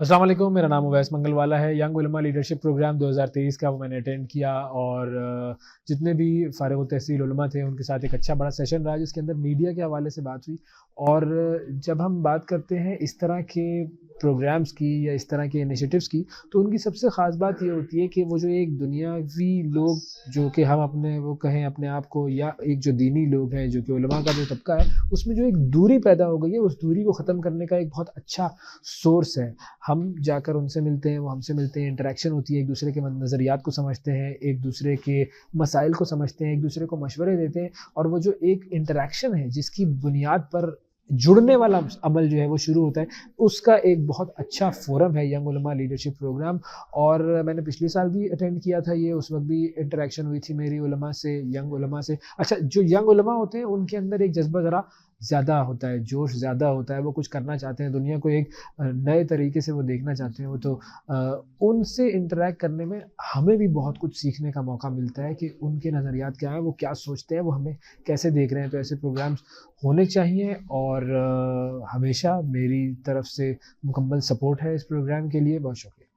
अस्सलाम वालेकुम, मेरा नाम उवैस मंगल वाला है। यंग उलमा लीडरशिप प्रोग्राम 2023 का वो मैंने अटेंड किया और जितने भी फ़ारिग़ तहसील उलमा थे उनके साथ एक अच्छा बड़ा सेशन रहा जिसके अंदर मीडिया के हवाले से बात हुई। और जब हम बात करते हैं इस तरह के प्रोग्राम्स की या इस तरह के इनिशिएटिव्स की, तो उनकी सबसे ख़ास बात ये होती है कि वो जो एक दुनियावी लोग जो कि हम अपने वो कहें अपने आप को, या एक जो दीनी लोग हैं जो कि उलमा का जो तबका है, उसमें जो एक दूरी पैदा हो गई है, उस दूरी को ख़त्म करने का एक बहुत अच्छा सोर्स है। हम जाकर उनसे मिलते हैं, वो हमसे मिलते हैं, इंटरेक्शन होती है, एक दूसरे के नज़रियात को समझते हैं, एक दूसरे के मसाइल को समझते हैं, एक दूसरे को मशवरे देते हैं। और वो जो एक इंटरेक्शन है जिसकी बुनियाद पर जुड़ने वाला अमल जो है वो शुरू होता है, उसका एक बहुत अच्छा फ़ोरम है यंग उलमा लीडरशिप प्रोग्राम। और मैंने पिछले साल भी अटेंड किया था ये, उस वक़्त भी इंटरेक्शन हुई थी मेरी उलमा से, यंग उलमा से। अच्छा, जो यंग उलमा होते हैं उनके अंदर एक जज़्बा ज़रा ज़्यादा होता है, जोश ज़्यादा होता है, वो कुछ करना चाहते हैं, दुनिया को एक नए तरीके से वो देखना चाहते हैं। वो तो उनसे इंटरैक्ट करने में हमें भी बहुत कुछ सीखने का मौका मिलता है कि उनके नज़रियात क्या हैं, वो क्या सोचते हैं, वो हमें कैसे देख रहे हैं। तो ऐसे प्रोग्राम्स होने चाहिए और हमेशा मेरी तरफ से मुकम्मल सपोर्ट है इस प्रोग्राम के लिए। बहुत शुक्रिया।